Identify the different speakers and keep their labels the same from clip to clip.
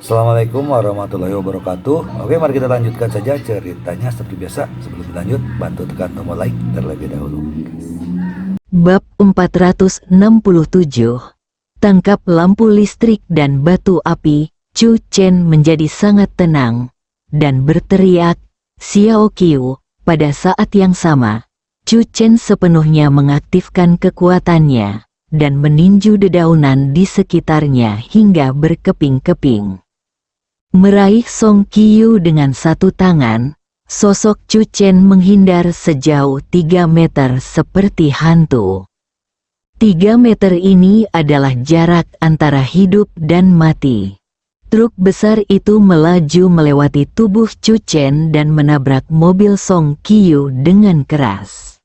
Speaker 1: Assalamualaikum warahmatullahi wabarakatuh. Oke, mari kita lanjutkan saja ceritanya seperti biasa. Sebelum lanjut, bantu tekan tombol like terlebih dahulu.
Speaker 2: Bab 467. Tangkap lampu listrik dan batu api. Chu Chen menjadi sangat tenang dan berteriak, "Xiao Qiu!" Pada saat yang sama, Chu Chen sepenuhnya mengaktifkan kekuatannya dan meninju dedaunan di sekitarnya hingga berkeping-keping. Meraih Song Qiu dengan satu tangan, sosok Chu Chen menghindar sejauh 3 meter seperti hantu. 3 meter ini adalah jarak antara hidup dan mati. Truk besar itu melaju melewati tubuh Chu Chen dan menabrak mobil Song Qiu dengan keras.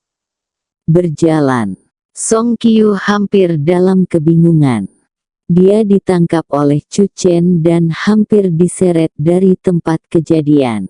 Speaker 2: Berjalan, Song Qiu hampir dalam kebingungan. Dia ditangkap oleh Chu Chen dan hampir diseret dari tempat kejadian.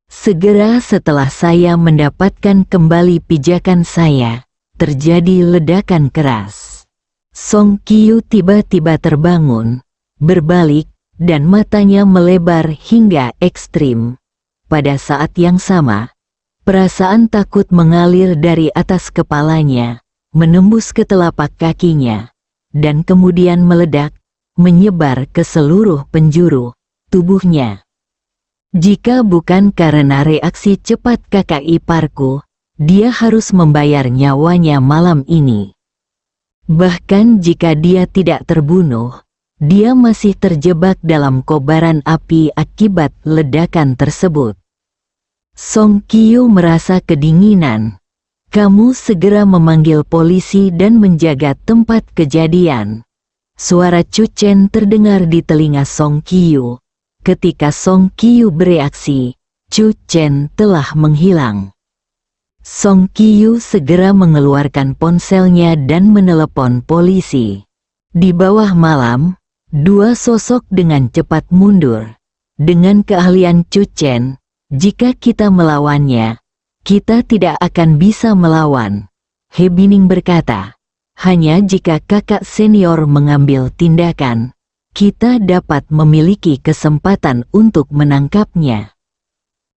Speaker 2: Segera setelah saya mendapatkan kembali pijakan saya, terjadi ledakan keras. Song Qiu tiba-tiba terbangun, berbalik, dan matanya melebar hingga ekstrim. Pada saat yang sama, perasaan takut mengalir dari atas kepalanya, menembus ke telapak kakinya, dan kemudian meledak, menyebar ke seluruh penjuru tubuhnya. Jika bukan karena reaksi cepat kakak iparku, dia harus membayar nyawanya malam ini. Bahkan jika dia tidak terbunuh, dia masih terjebak dalam kobaran api akibat ledakan tersebut. Song Qiu merasa kedinginan. "Kamu segera memanggil polisi dan menjaga tempat kejadian." Suara Chu Chen terdengar di telinga Song Qiu. Ketika Song Qiu bereaksi, Chu Chen telah menghilang. Song Qiu segera mengeluarkan ponselnya dan menelepon polisi. Di bawah malam, dua sosok dengan cepat mundur. Dengan keahlian Chu Chen, jika kita melawannya, kita tidak akan bisa melawan. He Bining berkata, hanya jika kakak senior mengambil tindakan, kita dapat memiliki kesempatan untuk menangkapnya.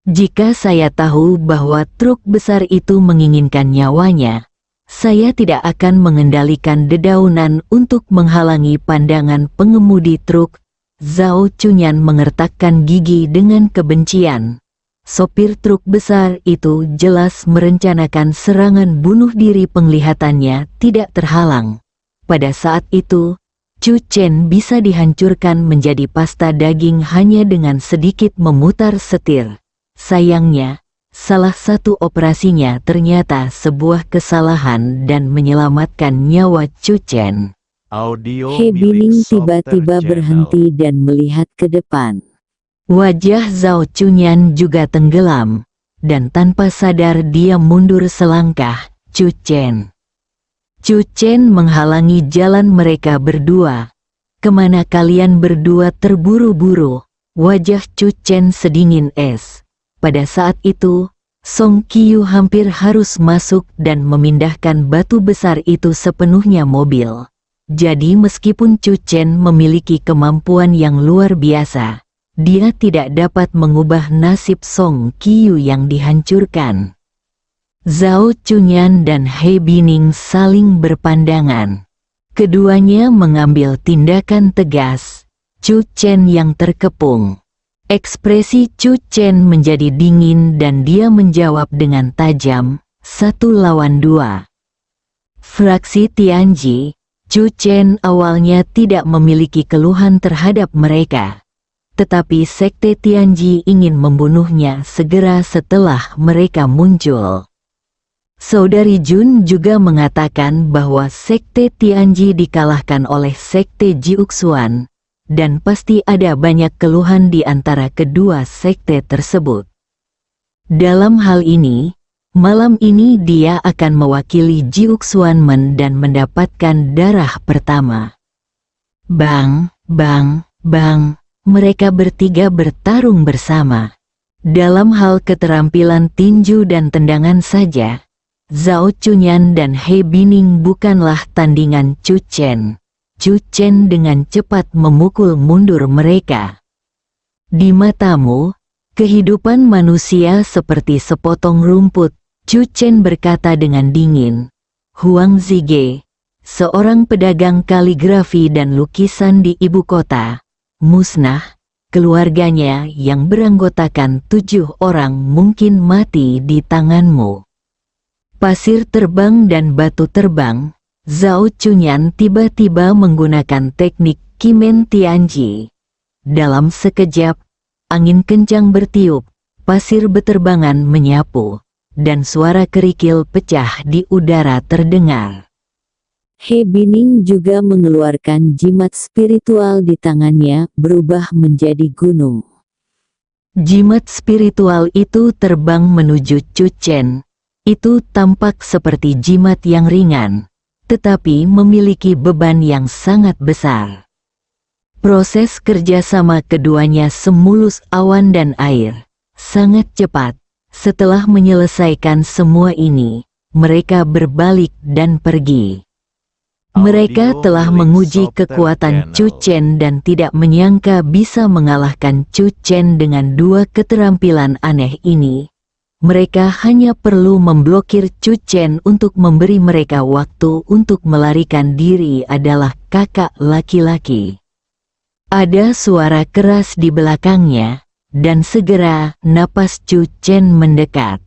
Speaker 2: Jika saya tahu bahwa truk besar itu menginginkan nyawanya, saya tidak akan mengendalikan dedaunan untuk menghalangi pandangan pengemudi truk. Zhao Chunyan mengertakkan gigi dengan kebencian. Sopir truk besar itu jelas merencanakan serangan bunuh diri, penglihatannya tidak terhalang. Pada saat itu, Chu Chen bisa dihancurkan menjadi pasta daging hanya dengan sedikit memutar setir. Sayangnya, salah satu operasinya ternyata sebuah kesalahan dan menyelamatkan nyawa Chu Chen. He Bining tiba-tiba berhenti dan melihat ke depan. Wajah Zhao Chunyan juga tenggelam, dan tanpa sadar dia mundur selangkah. Chu Chen menghalangi jalan mereka berdua. "Kemana kalian berdua?" terburu-buru. Wajah Chu Chen sedingin es. Pada saat itu, Song Qiu hampir harus masuk dan memindahkan batu besar itu sepenuhnya mobil. Jadi meskipun Chu Chen memiliki kemampuan yang luar biasa, dia tidak dapat mengubah nasib Song Qiu yang dihancurkan. Zhao Chunyan dan He Bining saling berpandangan. Keduanya mengambil tindakan tegas. Chu Chen yang terkepung. Ekspresi Chu Chen menjadi dingin dan dia menjawab dengan tajam, 1 lawan 2. Fraksi Tianji, Chu Chen awalnya tidak memiliki keluhan terhadap mereka. Tetapi Sekte Tianji ingin membunuhnya segera setelah mereka muncul. Saudari Jun juga mengatakan bahwa Sekte Tianji dikalahkan oleh Sekte Jiuxuan, dan pasti ada banyak keluhan di antara kedua sekte tersebut. Dalam hal ini, malam ini dia akan mewakili Jiuxuanmen dan mendapatkan darah pertama. Bang, bang, bang. Mereka bertiga bertarung bersama. Dalam hal keterampilan tinju dan tendangan saja, Zhao Chunyan dan He Bining bukanlah tandingan Chu Chen. Chu Chen dengan cepat memukul mundur mereka. Di matamu, kehidupan manusia seperti sepotong rumput, Chu Chen berkata dengan dingin. Huang Zige, seorang pedagang kaligrafi dan lukisan di ibu kota, musnah. Keluarganya yang beranggotakan 7 orang mungkin mati di tanganmu. Pasir terbang dan batu terbang, Zhao Chunyan tiba-tiba menggunakan teknik Kimen Tianji. Dalam sekejap, angin kencang bertiup, pasir beterbangan menyapu, dan suara kerikil pecah di udara terdengar.
Speaker 3: He Bining juga mengeluarkan jimat spiritual di tangannya, berubah menjadi gunung.
Speaker 2: Jimat spiritual itu terbang menuju Chu Chen. Itu tampak seperti jimat yang ringan, tetapi memiliki beban yang sangat besar. Proses kerjasama keduanya semulus awan dan air, sangat cepat. Setelah menyelesaikan semua ini, mereka berbalik dan pergi. Mereka telah menguji kekuatan Chu Chen dan tidak menyangka bisa mengalahkan Chu Chen dengan 2 keterampilan aneh ini. Mereka hanya perlu memblokir Chu Chen untuk memberi mereka waktu untuk melarikan diri adalah kakak laki-laki. Ada suara keras di belakangnya, dan segera napas Chu Chen mendekat.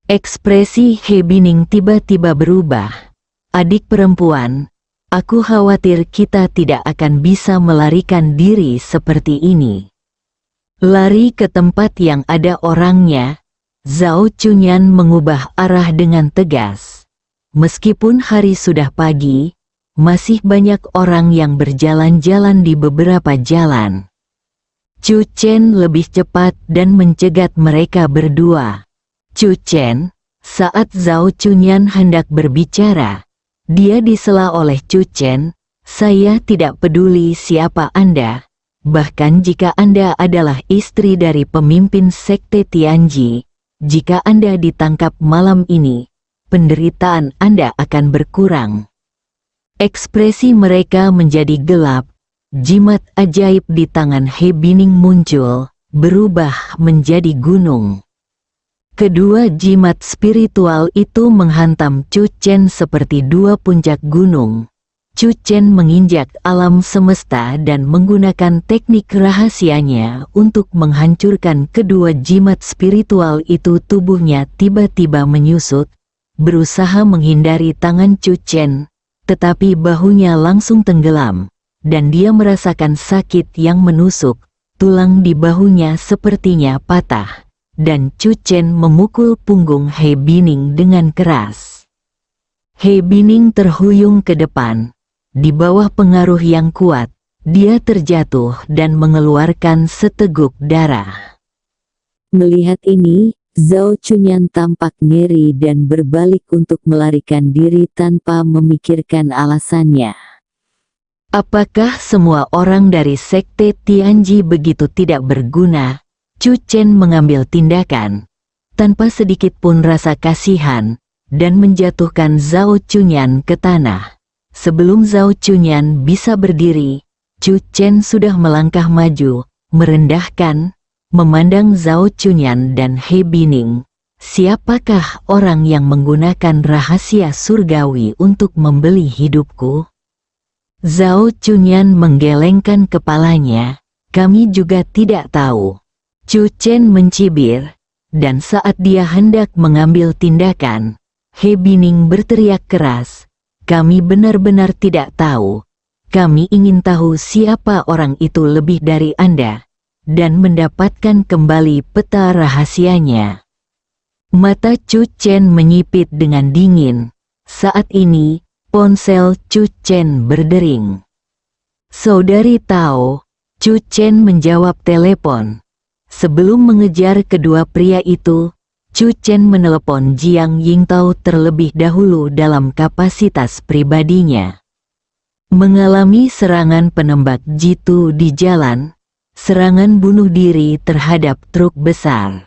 Speaker 2: Ekspresi He Bining tiba-tiba berubah. Adik perempuan, aku khawatir kita tidak akan bisa melarikan diri seperti ini. Lari ke tempat yang ada orangnya. Zhao Chunyan mengubah arah dengan tegas. Meskipun hari sudah pagi, masih banyak orang yang berjalan-jalan di beberapa jalan. Chu Chen lebih cepat dan mencegat mereka berdua. Chu Chen, saat Zhao Chunyan hendak berbicara, dia disela oleh Chu Chen. Saya tidak peduli siapa Anda, bahkan jika Anda adalah istri dari pemimpin sekte Tianji. Jika Anda ditangkap malam ini, penderitaan Anda akan berkurang. Ekspresi mereka menjadi gelap. Jimat ajaib di tangan He Bining muncul, berubah menjadi gunung. Kedua jimat spiritual itu menghantam Chu Chen seperti 2 puncak gunung. Chu Chen menginjak alam semesta dan menggunakan teknik rahasianya untuk menghancurkan kedua jimat spiritual itu. Tubuhnya tiba-tiba menyusut, berusaha menghindari tangan Chu Chen, tetapi bahunya langsung tenggelam, dan dia merasakan sakit yang menusuk. Tulang di bahunya sepertinya patah. Dan Chu Chen memukul punggung He Bining dengan keras. He Bining terhuyung ke depan. Di bawah pengaruh yang kuat, dia terjatuh dan mengeluarkan seteguk darah.
Speaker 3: Melihat ini, Zhao Chunyan tampak ngeri dan berbalik untuk melarikan diri tanpa memikirkan alasannya.
Speaker 2: Apakah semua orang dari sekte Tianji begitu tidak berguna? Chu Chen mengambil tindakan, tanpa sedikit pun rasa kasihan, dan menjatuhkan Zhao Chunyan ke tanah. Sebelum Zhao Chunyan bisa berdiri, Chu Chen sudah melangkah maju, merendahkan, memandang Zhao Chunyan dan He Bining. Siapakah orang yang menggunakan rahasia surgawi untuk membeli hidupku? Zhao Chunyan menggelengkan kepalanya. Kami juga tidak tahu. Chu Chen mencibir, dan saat dia hendak mengambil tindakan, He Bining berteriak keras, "Kami benar-benar tidak tahu. Kami ingin tahu siapa orang itu lebih dari Anda, dan mendapatkan kembali peta rahasianya." Mata Chu Chen menyipit dengan dingin. Saat ini, ponsel Chu Chen berdering. "Saudari Tao," Chu Chen menjawab telepon. Sebelum mengejar kedua pria itu, Chu Chen menelepon Jiang Yingtao terlebih dahulu dalam kapasitas pribadinya. Mengalami serangan penembak jitu di jalan, serangan bunuh diri terhadap truk besar.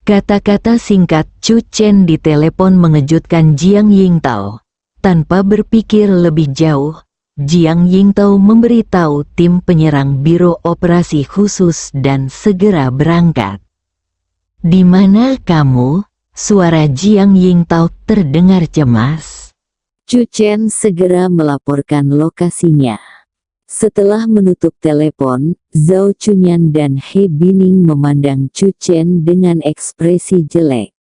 Speaker 2: Kata-kata singkat Chu Chen di telepon mengejutkan Jiang Yingtao. Tanpa berpikir lebih jauh, Jiang Yingtao memberitahu tim penyerang Biro Operasi Khusus dan segera berangkat. "Di mana kamu?" Suara Jiang Yingtao terdengar cemas.
Speaker 3: Chu Chen segera melaporkan lokasinya. Setelah menutup telepon, Zhao Chunyan dan He Bining memandang Chu Chen dengan ekspresi jelek.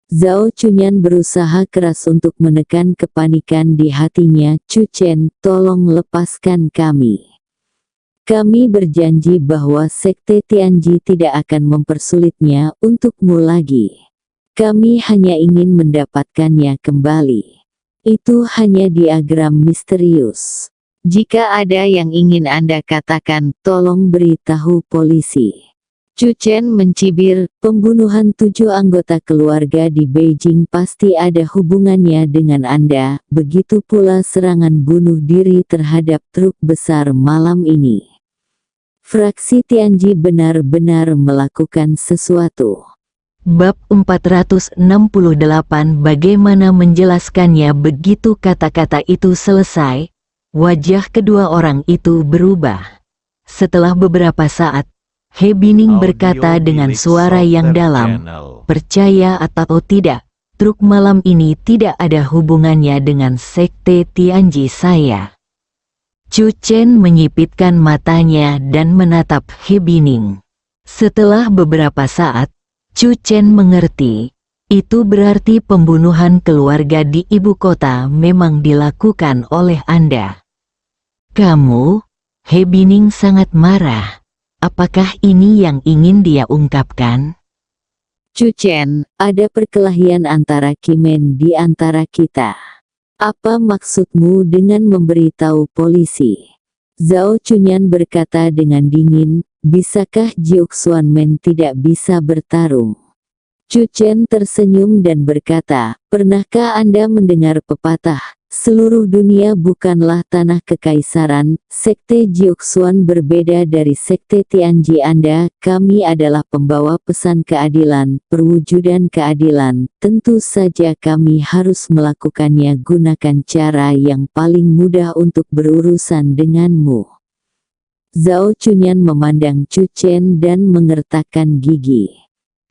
Speaker 3: Zhao Chunyan berusaha keras untuk menekan kepanikan di hatinya. "Chu Chen, tolong lepaskan kami. Kami berjanji bahwa Sekte Tianji tidak akan mempersulitnya untukmu lagi. Kami hanya ingin mendapatkannya kembali. Itu hanya diagram misterius. Jika ada yang ingin Anda katakan, tolong beritahu polisi." Chu Chen mencibir, "Pembunuhan 7 anggota keluarga di Beijing pasti ada hubungannya dengan Anda, begitu pula serangan bunuh diri terhadap truk besar malam ini. Fraksi Tianji benar-benar melakukan sesuatu."
Speaker 2: Bab 468. Bagaimana menjelaskannya? Begitu kata-kata itu selesai, wajah kedua orang itu berubah. Setelah beberapa saat, He Bining berkata dengan suara yang dalam, "Percaya atau tidak, truk malam ini tidak ada hubungannya dengan Sekte Tianji saya." Chu Chen menyipitkan matanya dan menatap He Bining. Setelah beberapa saat, Chu Chen mengerti, itu berarti pembunuhan keluarga di ibu kota memang dilakukan oleh Anda. "Kamu?" He Bining sangat marah. Apakah ini yang ingin dia ungkapkan?
Speaker 3: "Chu Chen, ada perkelahian antara Kimen di antara kita. Apa maksudmu dengan memberitahu polisi?" Zhao Chunyan berkata dengan dingin, "Bisakah Jiuk Xuanmen tidak bisa bertarung?" Chu Chen tersenyum dan berkata, "Pernahkah Anda mendengar pepatah, seluruh dunia bukanlah tanah kekaisaran? Sekte Jiuxuan berbeda dari Sekte Tianji Anda. Kami adalah pembawa pesan keadilan, perwujudan keadilan. Tentu saja kami harus melakukannya. Gunakan cara yang paling mudah untuk berurusan denganmu." Zhao Chunyan memandang Chu Chen dan mengertakkan gigi.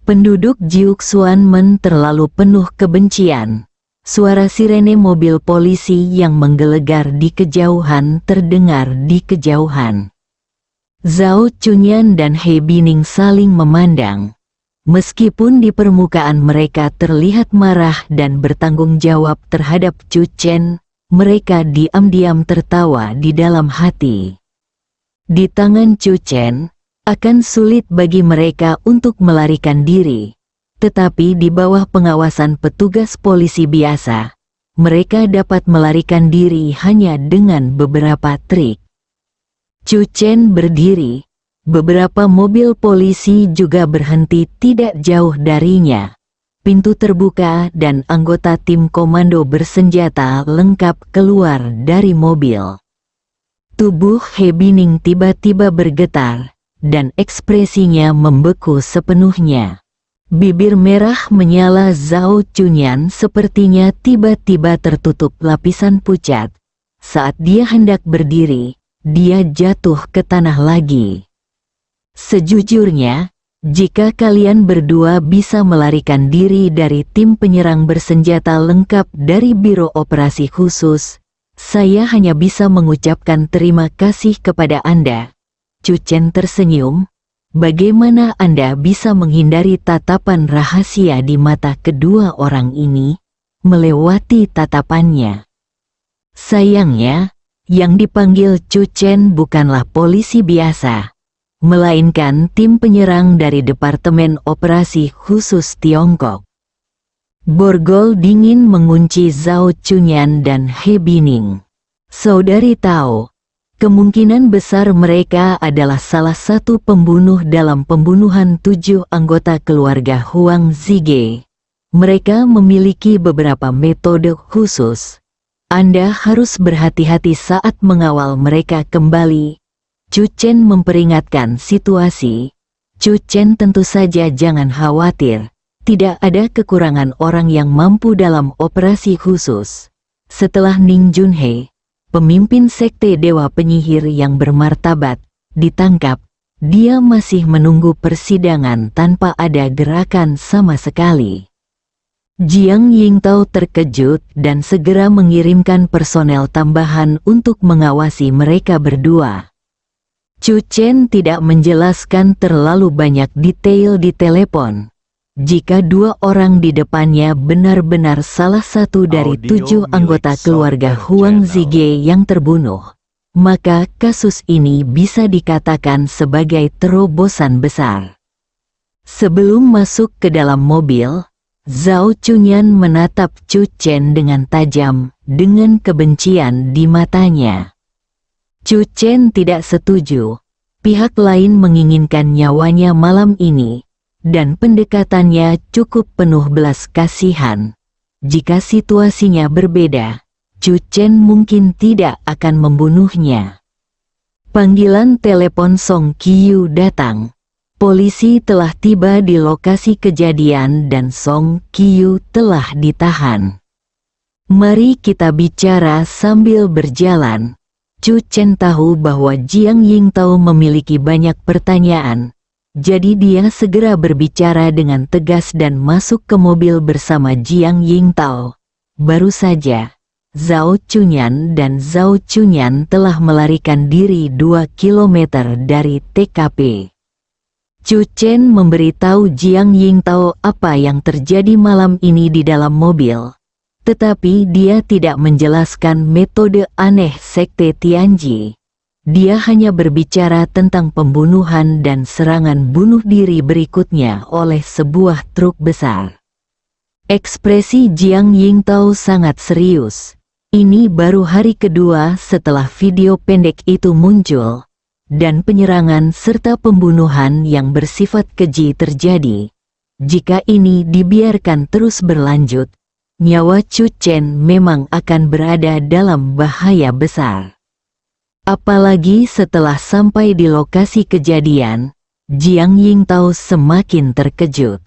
Speaker 2: Penduduk Jiuxuanmen terlalu penuh kebencian. Suara sirene mobil polisi yang menggelegar di kejauhan terdengar di kejauhan. Zhao Chunyan dan He Bining saling memandang. Meskipun di permukaan mereka terlihat marah dan bertanggung jawab terhadap Chu Chen, mereka diam-diam tertawa di dalam hati. Di tangan Chu Chen, akan sulit bagi mereka untuk melarikan diri. Tetapi di bawah pengawasan petugas polisi biasa, mereka dapat melarikan diri hanya dengan beberapa trik. Chu Chen berdiri, beberapa mobil polisi juga berhenti tidak jauh darinya. Pintu terbuka dan anggota tim komando bersenjata lengkap keluar dari mobil. Tubuh He Bining tiba-tiba bergetar, dan ekspresinya membeku sepenuhnya. Bibir merah menyala Zhao Chunyan sepertinya tiba-tiba tertutup lapisan pucat. Saat dia hendak berdiri, dia jatuh ke tanah lagi. "Sejujurnya, jika kalian berdua bisa melarikan diri dari tim penyerang bersenjata lengkap dari Biro Operasi Khusus, saya hanya bisa mengucapkan terima kasih kepada Anda." Chu Chen tersenyum. "Bagaimana Anda bisa menghindari tatapan rahasia di mata kedua orang ini?" Melewati tatapannya. Sayangnya, yang dipanggil Chu Chen bukanlah polisi biasa, melainkan tim penyerang dari Departemen Operasi Khusus Tiongkok. Borgol dingin mengunci Zhao Chunyan dan He Bining. "Saudari tahu, kemungkinan besar mereka adalah salah satu pembunuh dalam pembunuhan 7 anggota keluarga Huang Zige. Mereka memiliki beberapa metode khusus. Anda harus berhati-hati saat mengawal mereka kembali." Chu Chen memperingatkan situasi. "Chu Chen, tentu saja jangan khawatir. Tidak ada kekurangan orang yang mampu dalam operasi khusus." Setelah Ning Junhei, pemimpin sekte dewa penyihir yang bermartabat, ditangkap. Dia masih menunggu persidangan tanpa ada gerakan sama sekali. Jiang Yingtao terkejut dan segera mengirimkan personel tambahan untuk mengawasi mereka berdua. Chu Chen tidak menjelaskan terlalu banyak detail di telepon. Jika dua orang di depannya benar-benar salah satu dari 7 anggota keluarga Huang Zige yang terbunuh, maka kasus ini bisa dikatakan sebagai terobosan besar. Sebelum masuk ke dalam mobil, Zhao Chunyan menatap Chu Chen dengan tajam, dengan kebencian di matanya. Chu Chen tidak setuju. Pihak lain menginginkan nyawanya malam ini, dan pendekatannya cukup penuh belas kasihan. Jika situasinya berbeda, Chu Chen mungkin tidak akan membunuhnya. Panggilan telepon Song Qiu datang. Polisi telah tiba di lokasi kejadian dan Song Qiu telah ditahan. Mari kita bicara sambil berjalan. Chu Chen tahu bahwa Jiang Yingtao memiliki banyak pertanyaan, jadi dia segera berbicara dengan tegas dan masuk ke mobil bersama Jiang Yingtao. Baru saja, Zhao Chunyan dan Zhao Chunyan telah melarikan diri 2 km dari TKP. Chu Chen memberitahu Jiang Yingtao apa yang terjadi malam ini di dalam mobil. Tetapi dia tidak menjelaskan metode aneh sekte Tianji. Dia hanya berbicara tentang pembunuhan dan serangan bunuh diri berikutnya oleh sebuah truk besar. Ekspresi Jiang Yingtao sangat serius. Ini baru hari kedua setelah video pendek itu muncul, dan penyerangan serta pembunuhan yang bersifat keji terjadi. Jika ini dibiarkan terus berlanjut, nyawa Chu Chen memang akan berada dalam bahaya besar. Apalagi setelah sampai di lokasi kejadian, Jiang Yingtao semakin terkejut.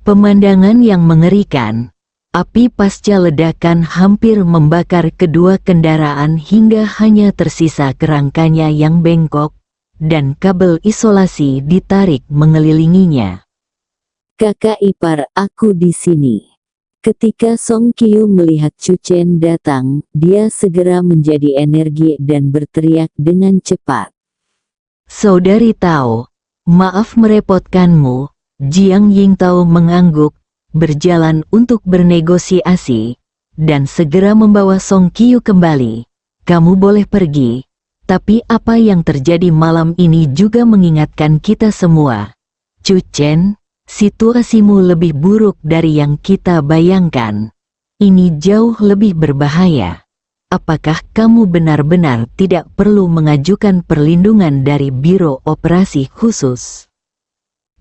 Speaker 2: Pemandangan yang mengerikan, api pasca ledakan hampir membakar kedua kendaraan hingga hanya tersisa kerangkanya yang bengkok, dan kabel isolasi ditarik mengelilinginya.
Speaker 3: Kakak ipar aku di sini. Ketika Song Qiu melihat Chu Chen datang, dia segera menjadi energi dan berteriak dengan cepat.
Speaker 2: Saudari Tao, maaf merepotkanmu. Jiang Yingtao mengangguk, berjalan untuk bernegosiasi, dan segera membawa Song Qiu kembali. Kamu boleh pergi, tapi apa yang terjadi malam ini juga mengingatkan kita semua. Chu Chen, situasimu lebih buruk dari yang kita bayangkan. Ini jauh lebih berbahaya. Apakah kamu benar-benar tidak perlu mengajukan perlindungan dari Biro Operasi Khusus?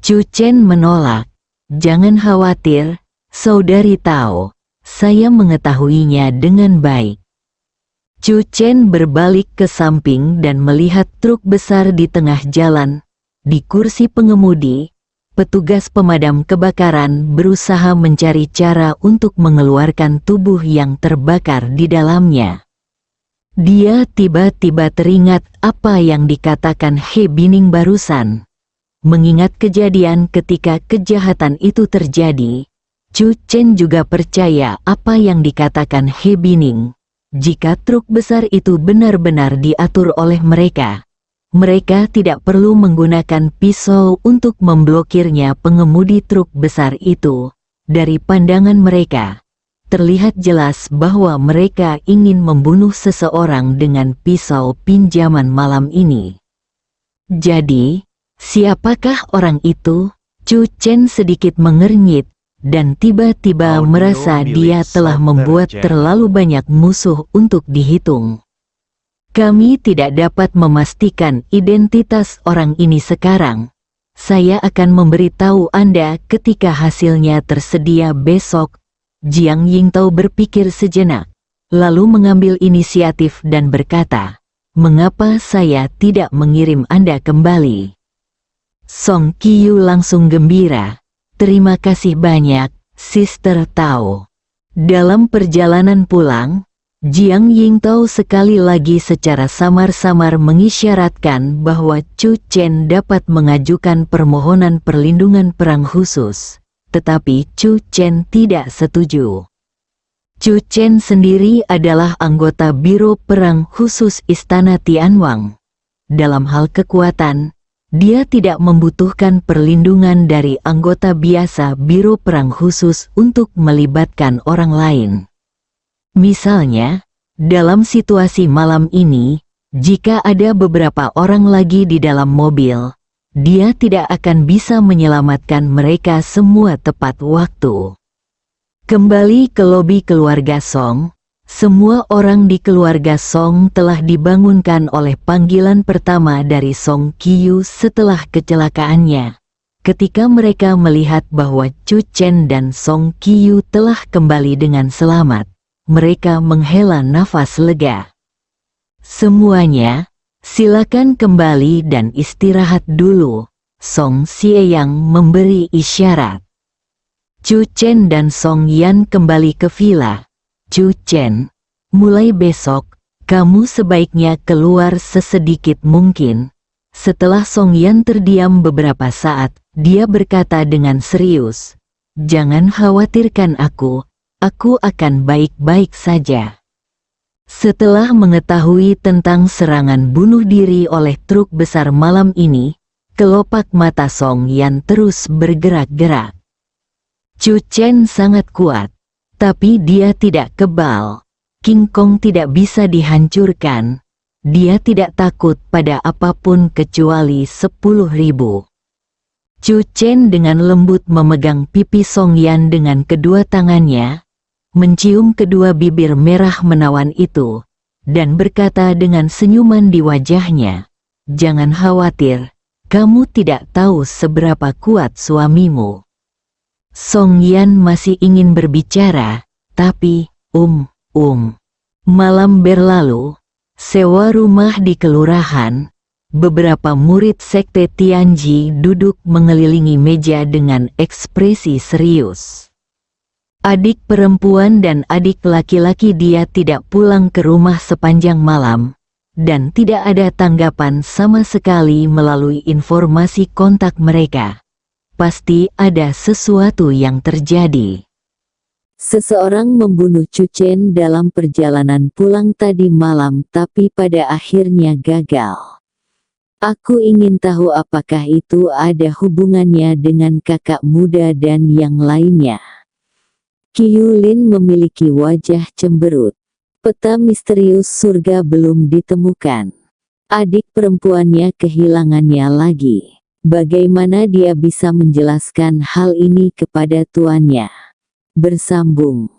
Speaker 2: Chu Chen menolak. Jangan khawatir, Saudari Tao. Saya mengetahuinya dengan baik. Chu Chen berbalik ke samping dan melihat truk besar di tengah jalan. Di kursi pengemudi, petugas pemadam kebakaran berusaha mencari cara untuk mengeluarkan tubuh yang terbakar di dalamnya. Dia tiba-tiba teringat apa yang dikatakan He Bining barusan. Mengingat kejadian ketika kejahatan itu terjadi, Chu Chen juga percaya apa yang dikatakan He Bining. Jika truk besar itu benar-benar diatur oleh mereka, mereka tidak perlu menggunakan pisau untuk memblokirnya. Pengemudi truk besar itu, dari pandangan mereka, terlihat jelas bahwa mereka ingin membunuh seseorang dengan pisau pinjaman malam ini. Jadi, siapakah orang itu? Chu Chen sedikit mengernyit, dan tiba-tiba merasa dia telah membuat terlalu banyak musuh untuk dihitung. Kami tidak dapat memastikan identitas orang ini sekarang. Saya akan memberitahu Anda ketika hasilnya tersedia besok. Jiang Yingtao berpikir sejenak, lalu mengambil inisiatif dan berkata, "Mengapa saya tidak mengirim Anda kembali?" Song Qiu langsung gembira. "Terima kasih banyak, Sister Tao." Dalam perjalanan pulang, Jiang Yingtao sekali lagi secara samar-samar mengisyaratkan bahwa Chu Chen dapat mengajukan permohonan perlindungan perang khusus, tetapi Chu Chen tidak setuju. Chu Chen sendiri adalah anggota Biro Perang Khusus Istana Tianwang. Dalam hal kekuatan, dia tidak membutuhkan perlindungan dari anggota biasa Biro Perang Khusus untuk melibatkan orang lain. Misalnya, dalam situasi malam ini, jika ada beberapa orang lagi di dalam mobil, dia tidak akan bisa menyelamatkan mereka semua tepat waktu. Kembali ke lobi keluarga Song, semua orang di keluarga Song telah dibangunkan oleh panggilan pertama dari Song Qiyu setelah kecelakaannya. Ketika mereka melihat bahwa Chu Chen dan Song Qiyu telah kembali dengan selamat, mereka menghela nafas lega. Semuanya, silakan kembali dan istirahat dulu, Song Xieyang memberi isyarat. Chu Chen dan Song Yan kembali ke villa. Chu Chen, mulai besok, kamu sebaiknya keluar sesedikit mungkin. Setelah Song Yan terdiam beberapa saat, dia berkata dengan serius, "Jangan khawatirkan aku akan baik-baik saja." Setelah mengetahui tentang serangan bunuh diri oleh truk besar malam ini, kelopak mata Song Yan terus bergerak-gerak. Chu Chen sangat kuat, tapi dia tidak kebal. King Kong tidak bisa dihancurkan. Dia tidak takut pada apapun kecuali 10.000. Chu Chen dengan lembut memegang pipi Song Yan dengan kedua tangannya, mencium kedua bibir merah menawan itu, dan berkata dengan senyuman di wajahnya, "Jangan khawatir, kamu tidak tahu seberapa kuat suamimu." Song Yan masih ingin berbicara, tapi, Malam berlalu, sewa rumah di kelurahan, beberapa murid sekte Tianji duduk mengelilingi meja dengan ekspresi serius. Adik perempuan dan adik laki-laki dia tidak pulang ke rumah sepanjang malam, dan tidak ada tanggapan sama sekali melalui informasi kontak mereka. Pasti ada sesuatu yang terjadi.
Speaker 3: Seseorang membunuh Chu Chen dalam perjalanan pulang tadi malam tapi pada akhirnya gagal. Aku ingin tahu apakah itu ada hubungannya dengan kakak muda dan yang lainnya. Qiyu Lin memiliki wajah cemberut. Peta misterius surga belum ditemukan. Adik perempuannya kehilangannya lagi. Bagaimana dia bisa menjelaskan hal ini kepada tuannya? Bersambung.